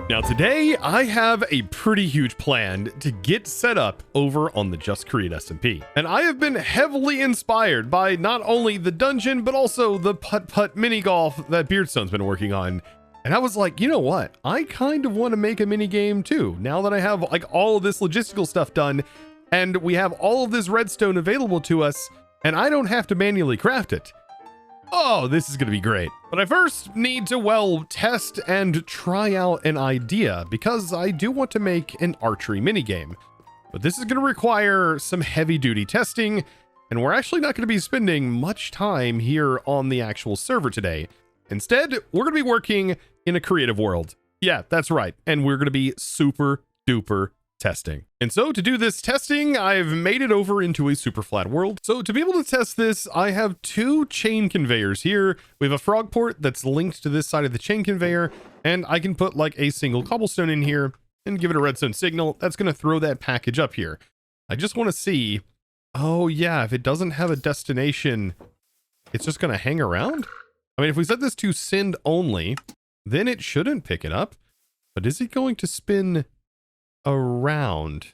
Now today, I have a pretty huge plan to get set up over on the Just Create SMP. And I have been heavily inspired by not only the dungeon, but also the putt-putt mini golf that Beardstone's been working on. And I was like, you know what? I kind of want to make a mini game too, now that I have like all of this logistical stuff done and we have all of this redstone available to us and I don't have to manually craft it. Oh, this is going to be great. But I first need to, well, test and try out an idea because I do want to make an archery minigame. But this is going to require some heavy duty testing, and we're actually not going to be spending much time here on the actual server today. Instead, we're going to be working in a creative world. Yeah, that's right. And we're going to be super duper testing. And so to do this testing, I've made it over into a super flat world. So to be able to test this, I have two chain conveyors here. We have a frog port that's linked to this side of the chain conveyor, and I can put like a single cobblestone in here and give it a redstone signal. That's going to throw that package up here. I just want to see, oh yeah, if it doesn't have a destination, it's just going to hang around. I mean, if we set this to send only, then it shouldn't pick it up, but is it going to spin around?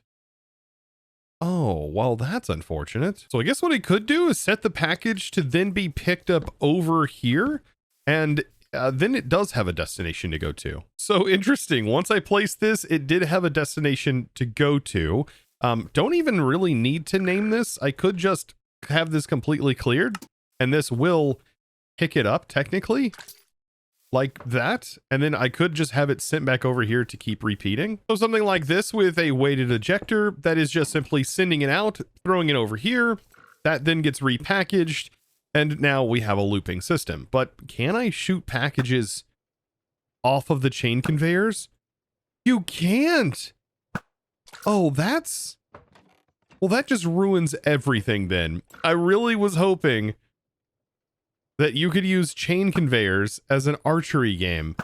Oh, well, that's unfortunate. So I guess what I could do is set the package to then be picked up over here, and then it does have a destination to go to. So interesting. Once I placed this, it did have a destination to go to. Don't even really need to name this. I could just have this completely cleared, and this will pick it up technically, like that, and then I could just have it sent back over here to keep repeating. So something like this with a weighted ejector that is just simply sending it out, throwing it over here, that then gets repackaged, and now we have a looping system. But can I shoot packages off of the chain conveyors? You can't. Oh, that's, well, that just ruins everything then. I really was hoping that you could use chain conveyors as an archery game.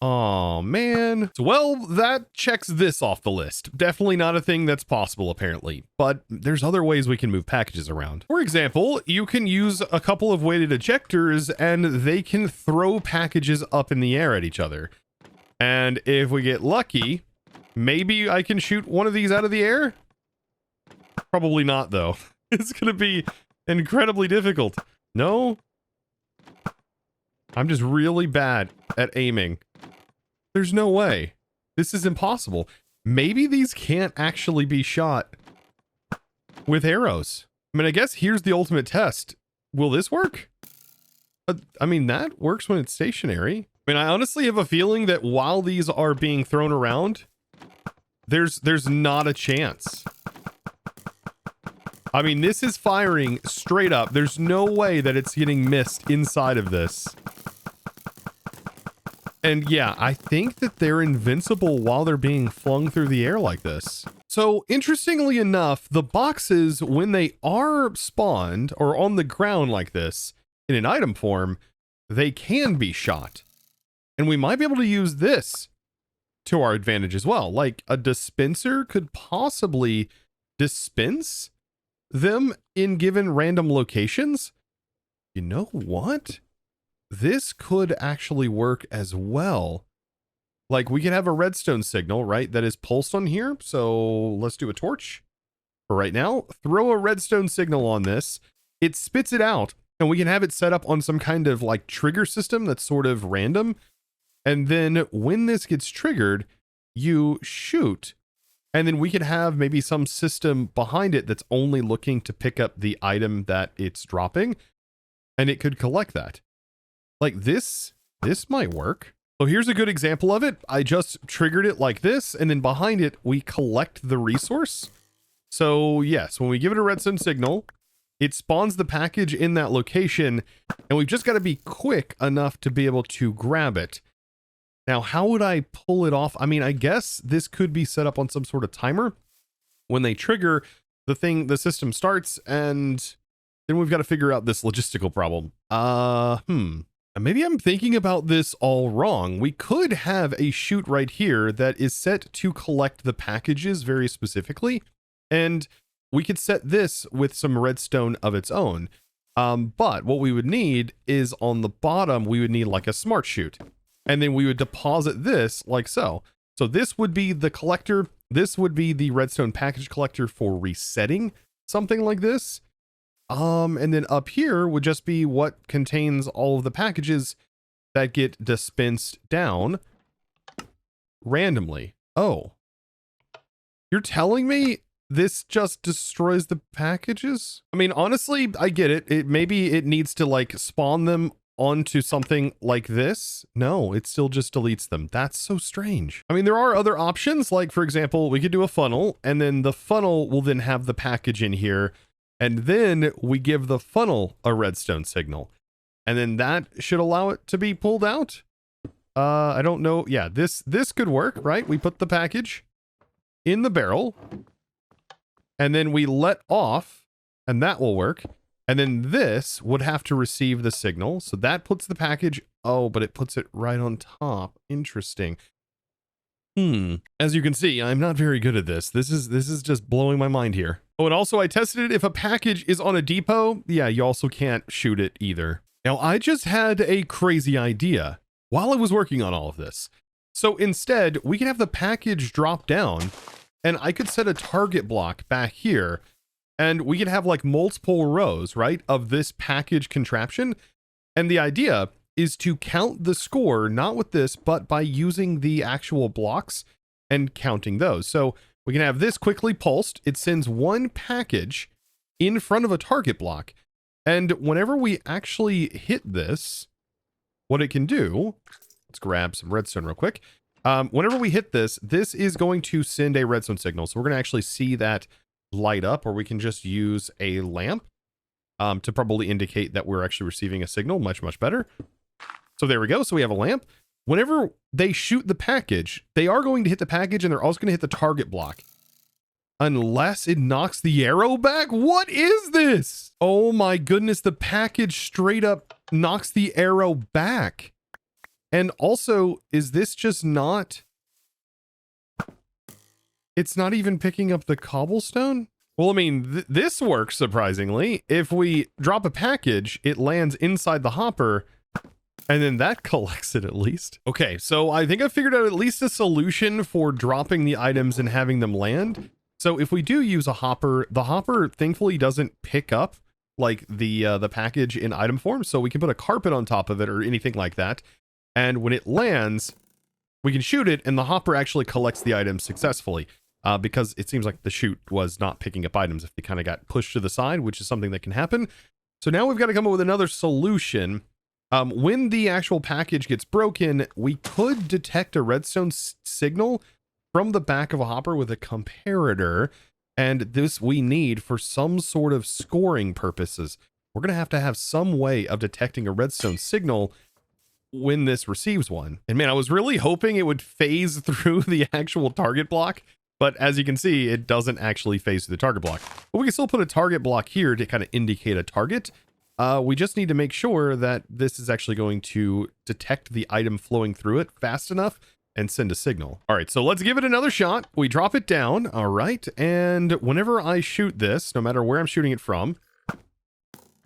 Oh man. So, well, that checks this off the list. Definitely not a thing that's possible apparently, but there's other ways we can move packages around. For example, you can use a couple of weighted ejectors and they can throw packages up in the air at each other. And if we get lucky, maybe I can shoot one of these out of the air? Probably not though. It's gonna be incredibly difficult. No? I'm just really bad at aiming. There's no way. This is impossible. Maybe these can't actually be shot with arrows. I mean, I guess here's the ultimate test. Will this work? I mean, that works when it's stationary. I mean, I honestly have a feeling that while these are being thrown around, there's not a chance. I mean, this is firing straight up. There's no way that it's getting missed inside of this. And yeah, I think that they're invincible while they're being flung through the air like this. So interestingly enough, the boxes, when they are spawned or on the ground like this in an item form, they can be shot. And we might be able to use this to our advantage as well. Like a dispenser could possibly dispense them in given random locations. You know what? This could actually work as well. Like we can have a redstone signal, right? That is pulsed on here. So let's do a torch for right now. Throw a redstone signal on this. It spits it out and we can have it set up on some kind of like trigger system that's sort of random. And then when this gets triggered, you shoot. And then we could have maybe some system behind it that's only looking to pick up the item that it's dropping. And it could collect that. Like this might work. So here's a good example of it. I just triggered it like this, and then behind it, we collect the resource. So yes, when we give it a redstone signal, it spawns the package in that location, and we've just got to be quick enough to be able to grab it. Now, how would I pull it off? I mean, I guess this could be set up on some sort of timer. When they trigger, the system starts, and then we've got to figure out this logistical problem. Maybe I'm thinking about this all wrong. We could have a chute right here that is set to collect the packages very specifically, and we could set this with some redstone of its own. But what we would need is on the bottom, we would need like a smart chute. and then we would deposit this like so. So this would be the collector. This would be the redstone package collector for resetting something like this. And then up here would just be what contains all of the packages that get dispensed down randomly. Oh, you're telling me this just destroys the packages? I mean, honestly, I get it. Maybe it needs to like spawn them onto something like this. No, it still just deletes them. That's so strange. I mean, there are other options. Like, for example, we could do a funnel, and then the funnel will then have the package in here, and then we give the funnel a redstone signal, and then that should allow it to be pulled out. I don't know. Yeah, this could work, right? We put the package in the barrel, and then we let off, and that will work. And then this would have to receive the signal. So that puts the package. Oh, but it puts it right on top. Interesting. As you can see, I'm not very good at this. This is just blowing my mind here. Oh, and also I tested it. If a package is on a depot, yeah, you also can't shoot it either. Now, I just had a crazy idea while I was working on all of this. So instead, we can have the package drop down, and I could set a target block back here, and we can have like multiple rows, right, of this package contraption. And the idea is to count the score, not with this, but by using the actual blocks and counting those. So we can have this quickly pulsed. It sends one package in front of a target block. And whenever we actually hit this, what it can do, let's grab some redstone real quick. Whenever we hit this, this is going to send a redstone signal. So we're going to actually see that light up, or we can just use a lamp to probably indicate that we're actually receiving a signal. Much better. So there we go. So we have a lamp. Whenever they shoot the package, they are going to hit the package, and they're also going to hit the target block, unless it knocks the arrow back. What is this? Oh my goodness, the package straight up knocks the arrow back. And also, is this just not... It's not even picking up the cobblestone? Well, I mean, this works surprisingly. If we drop a package, it lands inside the hopper, and then that collects it at least. Okay, so I think I figured out at least a solution for dropping the items and having them land. So if we do use a hopper, the hopper thankfully doesn't pick up like the package in item form, so we can put a carpet on top of it or anything like that. And when it lands, we can shoot it, and the hopper actually collects the items successfully. Because it seems like the chute was not picking up items if they kind of got pushed to the side, which is something that can happen. So now we've got to come up with another solution. When the actual package gets broken, we could detect a redstone signal from the back of a hopper with a comparator. And this we need for some sort of scoring purposes. We're going to have some way of detecting a redstone signal when this receives one. And man, I was really hoping it would phase through the actual target block. But as you can see, it doesn't actually phase through the target block. But we can still put a target block here to kind of indicate a target. We just need to make sure that this is actually going to detect the item flowing through it fast enough and send a signal. All right, so let's give it another shot. We drop it down. All right. And whenever I shoot this, no matter where I'm shooting it from,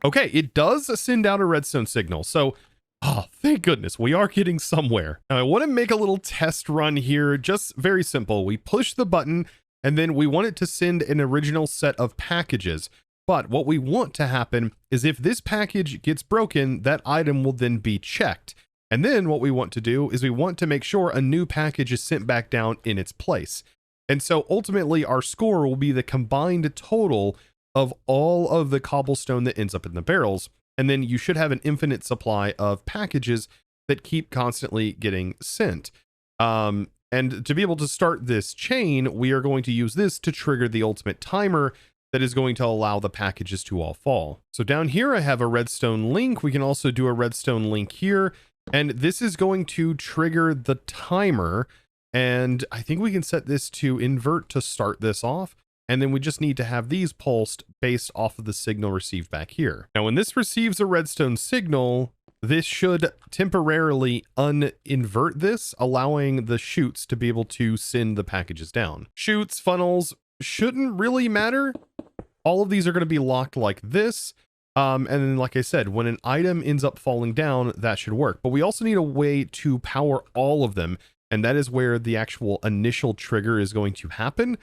okay, it does send out a redstone signal. So, oh, thank goodness, we are getting somewhere. Now, I want to make a little test run here, just very simple. We push the button, and then we want it to send an original set of packages. But what we want to happen is if this package gets broken, that item will then be checked. And then what we want to do is we want to make sure a new package is sent back down in its place. And so ultimately, our score will be the combined total of all of the cobblestone that ends up in the barrels. And then you should have an infinite supply of packages that keep constantly getting sent. And to be able to start this chain, we are going to use this to trigger the ultimate timer that is going to allow the packages to all fall. So down here, I have a redstone link. We can also do a redstone link here. And this is going to trigger the timer. And I think we can set this to invert to start this off. And then we just need to have these pulsed based off of the signal received back here. Now, when this receives a redstone signal, this should temporarily uninvert this, allowing the chutes to be able to send the packages down. Chutes, funnels shouldn't really matter. All of these are going to be locked like this. And then, like I said, when an item ends up falling down, that should work. But we also need a way to power all of them. And that is where the actual initial trigger is going to happen.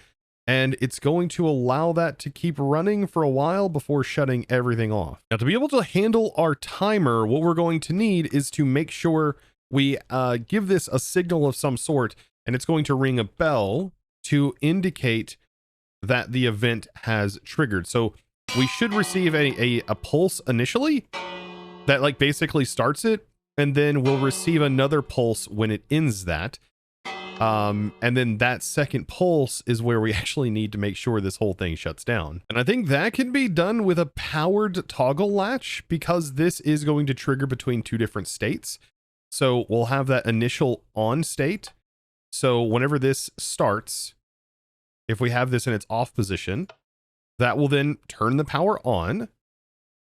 And it's going to allow that to keep running for a while before shutting everything off. Now, to be able to handle our timer, what we're going to need is to make sure we give this a signal of some sort, and it's going to ring a bell to indicate that the event has triggered. So we should receive a pulse initially that like basically starts it, and then we'll receive another pulse when it ends that. And then that second pulse is where we actually need to make sure this whole thing shuts down. And I think that can be done with a powered toggle latch, because this is going to trigger between two different states. So we'll have that initial on state. So whenever this starts, if we have this in its off position, that will then turn the power on.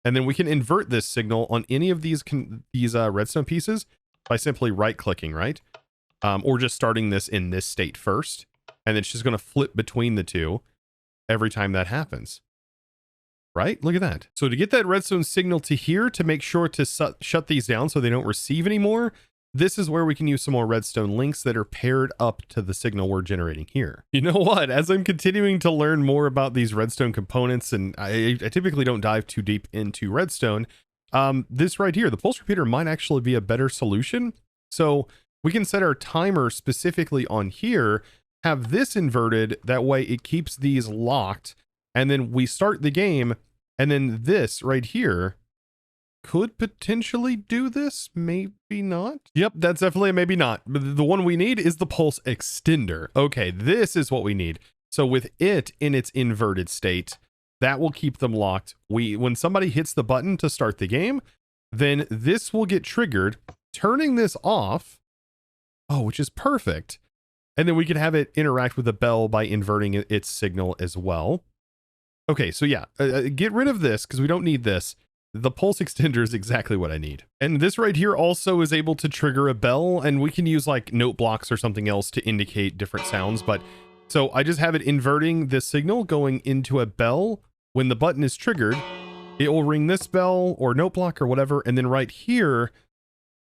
And then we can invert this signal on any of these redstone pieces by simply right clicking, right? Or just starting this in this state first. And it's just going to flip between the two every time that happens. Right? Look at that. So to get that redstone signal to here, to make sure to shut these down so they don't receive anymore, this is where we can use some more redstone links that are paired up to the signal we're generating here. You know what? As I'm continuing to learn more about these redstone components, and I typically don't dive too deep into redstone, this right here, the pulse repeater, might actually be a better solution. So we can set our timer specifically on here, have this inverted, that way it keeps these locked, and then we start the game, and then this right here could potentially do this, maybe not. Yep, that's definitely a maybe not. But the one we need is the pulse extender. Okay, this is what we need. So with it in its inverted state, that will keep them locked. When somebody hits the button to start the game, then this will get triggered, turning this off. Oh, which is perfect. And then we can have it interact with the bell by inverting its signal as well. Okay, so yeah, get rid of this because we don't need this. The pulse extender is exactly what I need. And this right here also is able to trigger a bell, and we can use like note blocks or something else to indicate different sounds. But so I just have it inverting this signal going into a bell. When the button is triggered, it will ring this bell or note block or whatever. And then right here,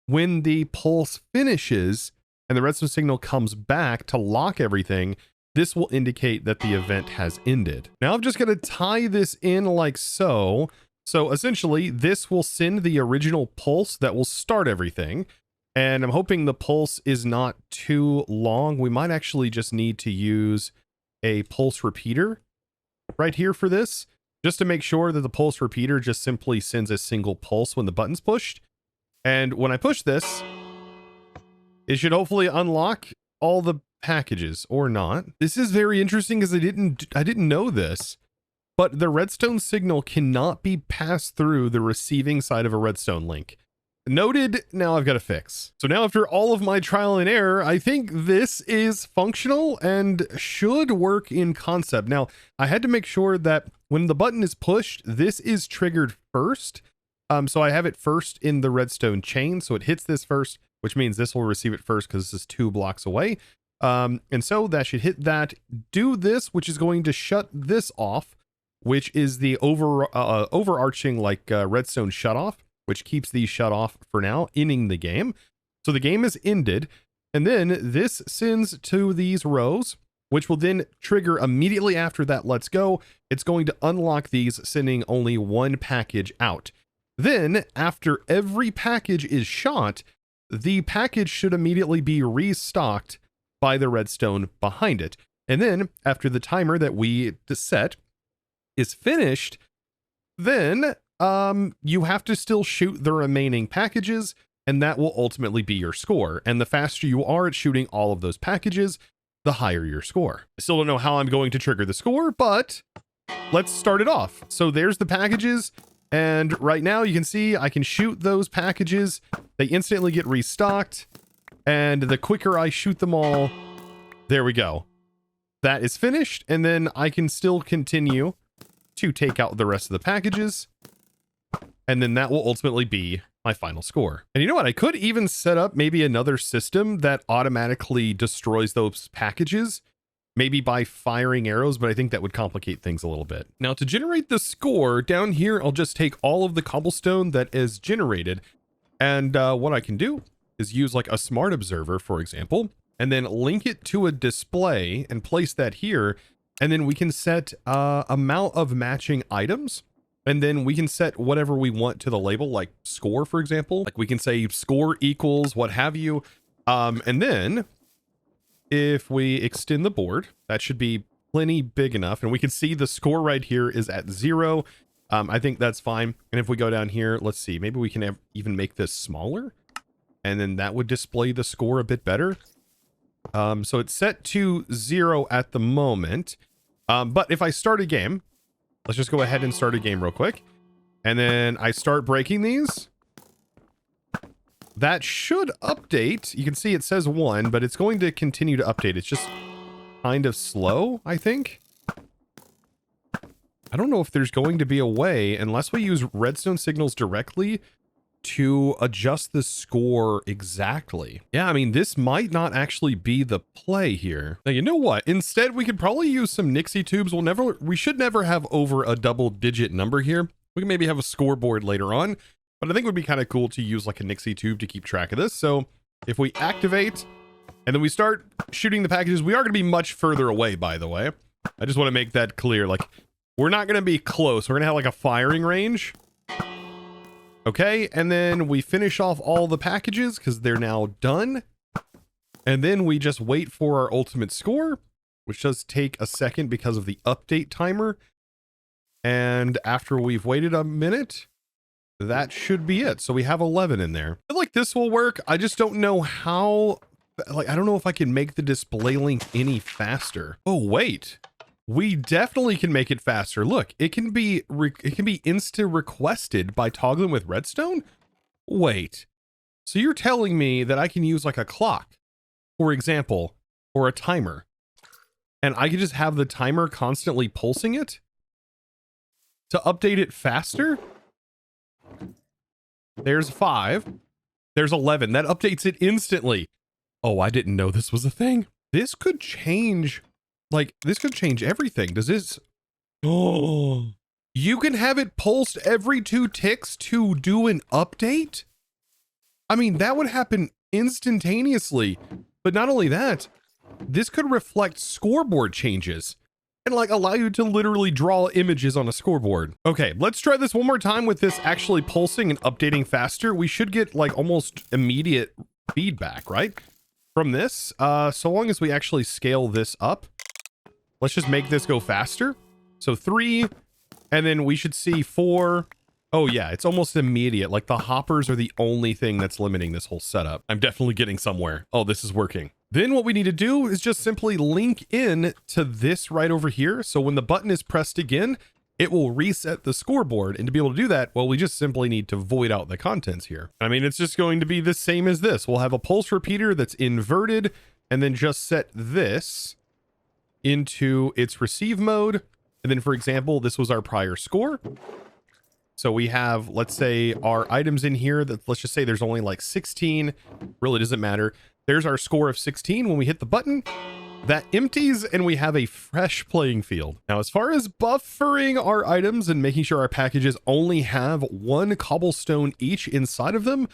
when the pulse finishes and the redstone signal comes back to lock everything, this will indicate that the event has ended. Now I'm just going to tie this in like so. So essentially, this will send the original pulse that will start everything. And I'm hoping the pulse is not too long. We might actually just need to use a pulse repeater right here for this, just to make sure that the pulse repeater just simply sends a single pulse when the button's pushed. And when I push this, it should hopefully unlock all the packages, or not. This is very interesting because I didn't know this. But the redstone signal cannot be passed through the receiving side of a redstone link. Noted, now I've got to fix. So now after all of my trial and error, I think this is functional and should work in concept. Now, I had to make sure that when the button is pushed, this is triggered first. So I have it first in the redstone chain. So it hits this first, which means this will receive it first because this is 2 blocks away. And so that should hit that, do this, which is going to shut this off, which is the overarching like redstone shutoff, which keeps these shut off for now, ending the game. So the game is ended, and then this sends to these rows, which will then trigger immediately after that lets go. It's going to unlock these, sending only 1 package out. Then, after every package is shot, the package should immediately be restocked by the redstone behind it. And then, after the timer that we set is finished, then you have to still shoot the remaining packages, and that will ultimately be your score. And the faster you are at shooting all of those packages, the higher your score. I still don't know how I'm going to trigger the score, but let's start it off. So there's the packages, and right now you can see I can shoot those packages. They instantly get restocked, and the quicker I shoot them all, there we go. That is finished, and then I can still continue to take out the rest of the packages, and then that will ultimately be my final score. And you know what? I could even set up maybe another system that automatically destroys those packages. maybe by firing arrows, but I think that would complicate things a little bit. Now to generate the score down here, I'll just take all of the cobblestone that is generated. And what I can do is use like a smart observer, for example, and then link it to a display and place that here. And then we can set amount of matching items. And then we can set whatever we want to the label, like score, for example. Like we can say score equals what have you. And then if we extend the board, that should be plenty big enough. And we can see the score right here is at 0. I think that's fine. And if we go down here, let's see, maybe we can even make this smaller. And then that would display the score a bit better. So it's set to 0 at the moment. But if I start a game, let's just go ahead and start a game real quick. And then I start breaking these. That should update. You can see it says 1, but it's going to continue to update. It's just kind of slow, I think. I don't know if there's going to be a way, unless we use redstone signals directly, to adjust the score exactly. Yeah, I mean, this might not actually be the play here. Now, you know what? Instead, we could probably use some Nixie tubes. We should never have over a double-digit number here. We can maybe have a scoreboard later on. But I think it would be kind of cool to use like a Nixie tube to keep track of this. So if we activate and then we start shooting the packages, we are going to be much further away, by the way. I just want to make that clear. Like, we're not going to be close. We're going to have like a firing range. Okay. And then we finish off all the packages because they're now done. And then we just wait for our ultimate score, which does take a second because of the update timer. And after we've waited a minute, that should be it. So we have 11 in there. I feel like this will work. I just don't know how, like, I don't know if I can make the display link any faster. Oh, wait. We definitely can make it faster. Look, it can be insta requested by toggling with redstone. Wait, so you're telling me that I can use like a clock, for example, or a timer, and I can just have the timer constantly pulsing it to update it faster? There's 5. There's 11. That updates it instantly. Oh, I didn't know this was a thing. This could change, like, this could change everything. Does this? Oh, you can have it pulsed every 2 ticks to do an update? I mean, that would happen instantaneously. But not only that, this could reflect scoreboard changes and like allow you to literally draw images on a scoreboard. Okay, let's try this one more time with this actually pulsing and updating faster. We should get like almost immediate feedback, right? From this, so long as we actually scale this up. Let's just make this go faster. So 3, and then we should see 4. Oh yeah, it's almost immediate. Like the hoppers are the only thing that's limiting this whole setup. I'm definitely getting somewhere. Oh, this is working. Then what we need to do is just simply link in to this right over here. So when the button is pressed again, it will reset the scoreboard. And to be able to do that, well, we just simply need to void out the contents here. I mean, it's just going to be the same as this. We'll have a pulse repeater that's inverted and then just set this into its receive mode. And then, for example, this was our prior score. So we have, let's say, our items in here that, let's just say there's only like 16. Really doesn't matter. There's our score of 16. When we hit the button, that empties and we have a fresh playing field. Now, as far as buffering our items and making sure our packages only have 1 cobblestone each inside of them,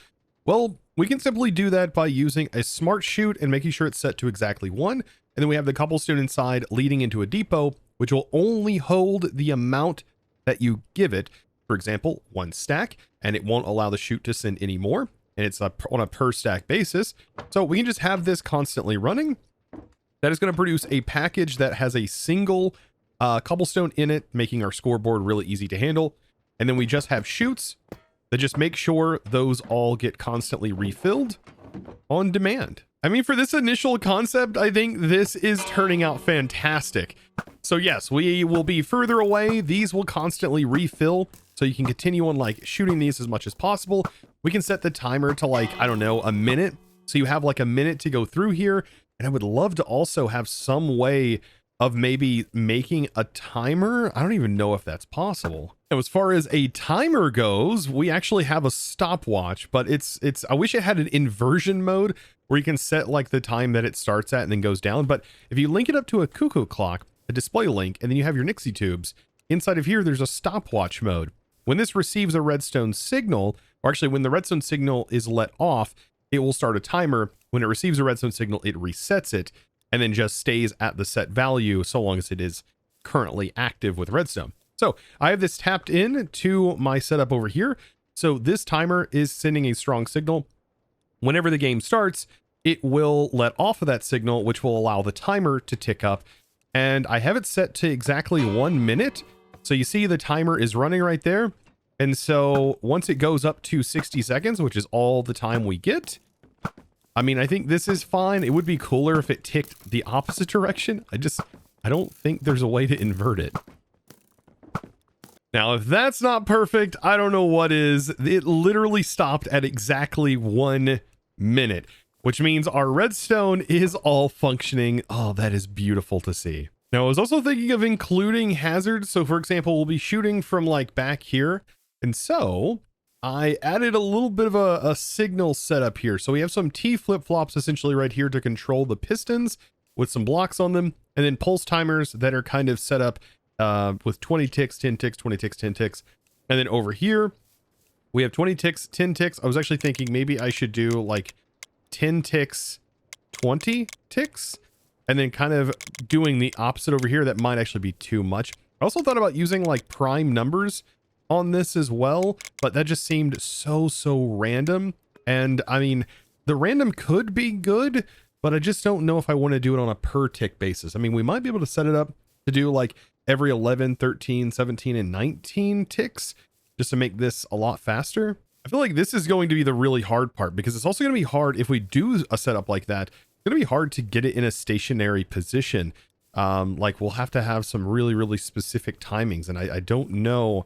well, we can simply do that by using a smart chute and making sure it's set to exactly 1. And then we have the cobblestone inside leading into a depot, which will only hold the amount that you give it. For example, 1 stack, and it won't allow the chute to send any more. And it's on a per stack basis. So we can just have this constantly running. That is going to produce a package that has a single cobblestone in it, making our scoreboard really easy to handle. And then we just have chutes that just make sure those all get constantly refilled on demand. I mean, for this initial concept, I think this is turning out fantastic. So yes, we will be further away. These will constantly refill. So you can continue on like shooting these as much as possible. We can set the timer to like, I don't know, a minute. So you have like a minute to go through here. And I would love to also have some way of maybe making a timer. I don't even know if that's possible. Now, as far as a timer goes, we actually have a stopwatch, but I wish it had an inversion mode where you can set like the time that it starts at and then goes down. But if you link it up to a cuckoo clock, a display link, and then you have your Nixie tubes, inside of here, there's a stopwatch mode. When this receives a redstone signal, or actually when the redstone signal is let off, it will start a timer. When it receives a redstone signal, it resets it and then just stays at the set value so long as it is currently active with redstone. So I have this tapped in to my setup over here. So this timer is sending a strong signal. Whenever the game starts, it will let off of that signal, which will allow the timer to tick up. And I have it set to exactly 1 minute. So you see the timer is running right there. And so once it goes up to 60 seconds, which is all the time we get, I mean, I think this is fine. It would be cooler if it ticked the opposite direction. I don't think there's a way to invert it. Now, if that's not perfect, I don't know what is. It literally stopped at exactly 1 minute, which means our redstone is all functioning. Oh, that is beautiful to see. Now, I was also thinking of including hazards. So for example, we'll be shooting from like back here. And so I added a little bit of a signal setup here. So we have some T flip-flops essentially right here to control the pistons with some blocks on them, and then pulse timers that are kind of set up with 20 ticks, 10 ticks, 20 ticks, 10 ticks. And then over here, we have 20 ticks, 10 ticks. I was actually thinking maybe I should do like 10 ticks, 20 ticks, and then kind of doing the opposite over here. That might actually be too much. I also thought about using like prime numbers on this as well, but that just seemed so random. And I mean, the random could be good, but I just don't know if I want to do it on a per tick basis. I mean, we might be able to set it up to do like every 11, 13, 17, and 19 ticks just to make this a lot faster. I feel like this is going to be the really hard part, because it's also going to be hard if we do a setup like that. It's going to be hard to get it in a stationary position. Like we'll have to have some really specific timings, and I don't know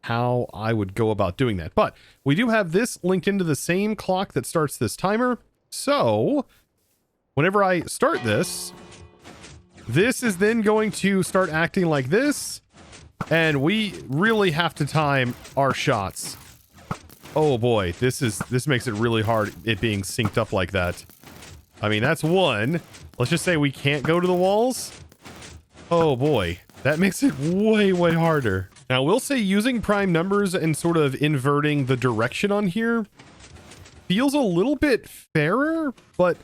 how I would go about doing that. But we do have this linked into the same clock that starts this timer. So whenever I start this, this is then going to start acting like this, and we really have to time our shots. Oh boy, this makes it really hard, it being synced up like that. I mean, that's one. Let's just say we can't go to the walls. Oh boy, that makes it way harder. Now, I will say using prime numbers and sort of inverting the direction on here feels a little bit fairer,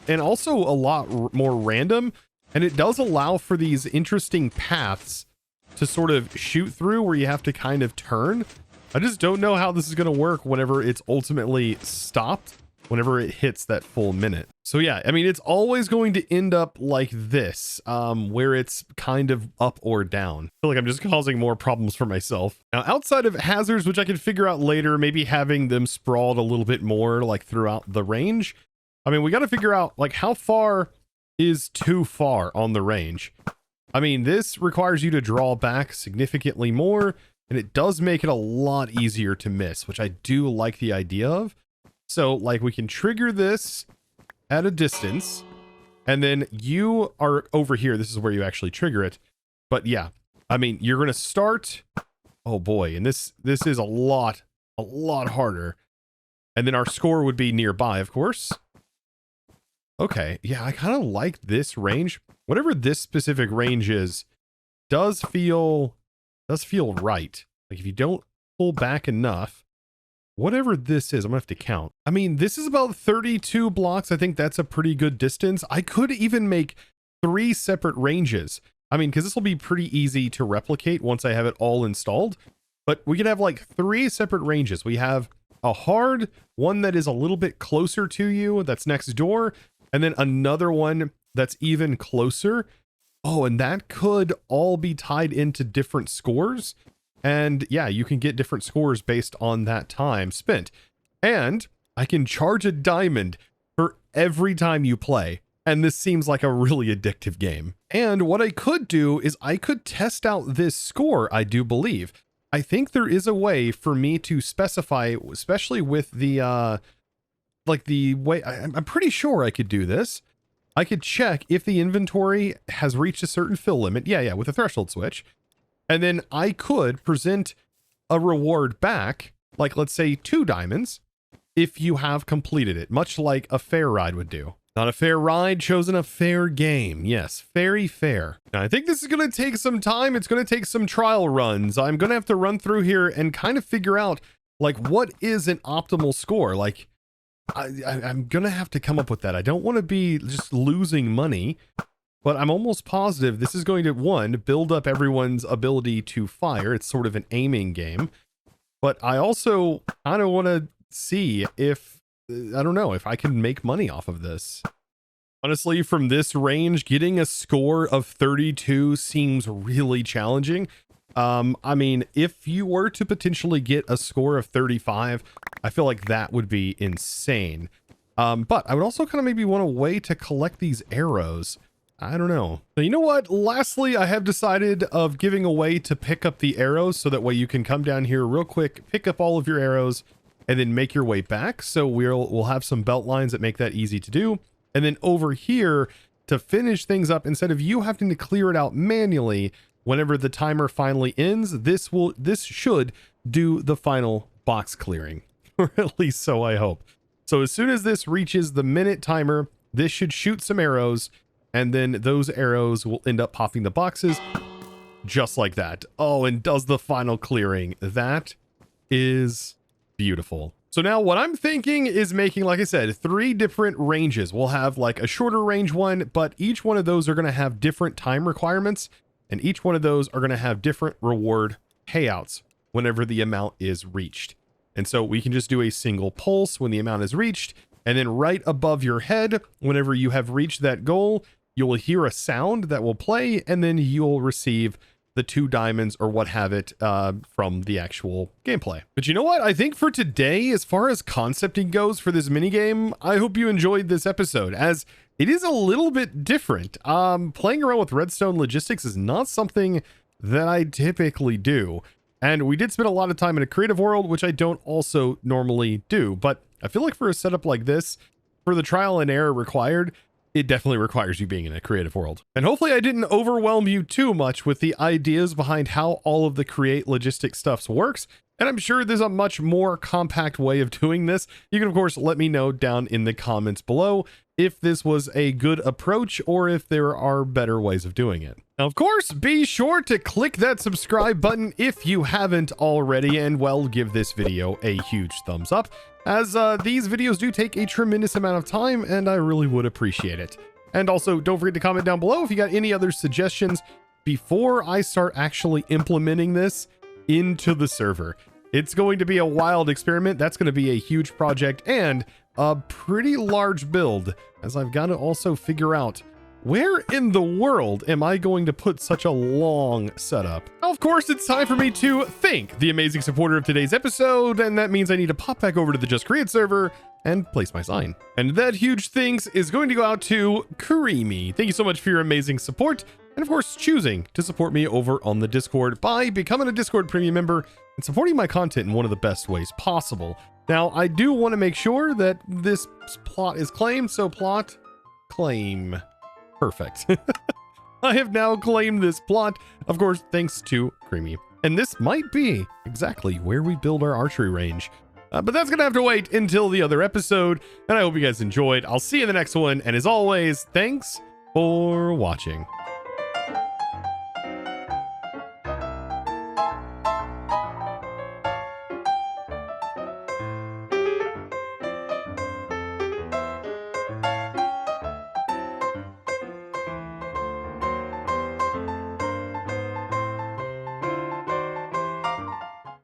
and also a lot more random. And it does allow for these interesting paths to sort of shoot through where you have to kind of turn. I just don't know how this is going to work whenever it's ultimately stopped, whenever it hits that full minute. So yeah, I mean, it's always going to end up like this, where it's kind of up or down. I feel like I'm just causing more problems for myself. Now, outside of hazards, which I can figure out later, maybe having them sprawled a little bit more like throughout the range. I mean, we got to figure out like how far is too far on the range. I mean, this requires you to draw back significantly more, and it does make it a lot easier to miss, which I do like the idea of. So like we can trigger this at a distance, and then you are over here. This is where you actually trigger it. But yeah, I mean, you're going to start. Oh boy. And this is a lot harder. And then our score would be nearby, of course. Okay. Yeah, I kind of like this range. Whatever this specific range is, does feel right. Like if you don't pull back enough, whatever this is, I'm gonna have to count. I mean, this is about 32 blocks. I think that's a pretty good distance. I could even make 3 separate ranges. I mean, because this will be pretty easy to replicate once I have it all installed. But we can have like 3 separate ranges. We have a hard one that is a little bit closer to you, that's next door, and then another one that's even closer. Oh, and that could all be tied into different scores. And yeah, you can get different scores based on that time spent. And I can charge a diamond for every time you play. And this seems like a really addictive game. And what I could do is I could test out this score, I do believe. I think there is a way for me to specify, especially with the, like the way, I'm pretty sure I could do this. I could check if the inventory has reached a certain fill limit. Yeah, with a threshold switch. And then I could present a reward back, like let's say 2 diamonds, if you have completed it, much like a fair ride would do. Not a fair ride, chosen a fair game. Yes, very fair. Now, I think this is going to take some time. It's going to take some trial runs. I'm going to have to run through here and kind of figure out, like, what is an optimal score? Like, I'm going to have to come up with that. I don't want to be just losing money, but I'm almost positive this is going to, one, build up everyone's ability to fire. It's sort of an aiming game. But I also kind of want to see if, I don't know, if I can make money off of this. Honestly, from this range, getting a score of 32 seems really challenging. I mean, if you were to potentially get a score of 35, I feel like that would be insane. But I would also kind of maybe want a way to collect these arrows. I don't know. Now, you know what? Lastly, I have decided of giving a way to pick up the arrows so that way you can come down here real quick, pick up all of your arrows, and then make your way back. So we'll have some belt lines that make that easy to do. And then over here to finish things up, instead of you having to clear it out manually whenever the timer finally ends, this should do the final box clearing, or at least so I hope. So as soon as this reaches the minute timer, this should shoot some arrows, and then those arrows will end up popping the boxes just like that. Oh, and does the final clearing. That is beautiful. So now what I'm thinking is making, like I said, 3 different ranges. We'll have like a shorter range one, but each one of those are going to have different time requirements, and each one of those are going to have different reward payouts whenever the amount is reached. And so we can just do a single pulse when the amount is reached, and then right above your head, whenever you have reached that goal, you will hear a sound that will play, and then you'll receive the 2 diamonds or what have it from the actual gameplay. But you know what? I think for today, as far as concepting goes for this minigame, I hope you enjoyed this episode, as it is a little bit different. Playing around with redstone logistics is not something that I typically do. And we did spend a lot of time in a creative world, which I don't also normally do. But I feel like for a setup like this, for the trial and error required, it definitely requires you being in a creative world. And hopefully I didn't overwhelm you too much with the ideas behind how all of the create logistics stuff works. And I'm sure there's a much more compact way of doing this. You can, of course, let me know down in the comments below if this was a good approach or if there are better ways of doing it. Now, of course, be sure to click that subscribe button if you haven't already, and well, give this video a huge thumbs up, as these videos do take a tremendous amount of time, and I really would appreciate it. And also, don't forget to comment down below if you got any other suggestions before I start actually implementing this into the server. It's going to be a wild experiment. That's going to be a huge project and a pretty large build, as I've got to also figure out where in the world am I going to put such a long setup? Now, of course, it's time for me to thank the amazing supporter of today's episode, and that means I need to pop back over to the Just Create server and place my sign. And that huge thanks is going to go out to Creamy. Thank you so much for your amazing support, and of course, choosing to support me over on the Discord by becoming a Discord premium member and supporting my content in one of the best ways possible. Now, I do want to make sure that this plot is claimed, so plot, claim. Perfect. I have now claimed this plot, of course, thanks to Creamy. And this might be exactly where we build our archery range. But that's going to have to wait until the other episode, and I hope you guys enjoyed. I'll see you in the next one, and as always, thanks for watching.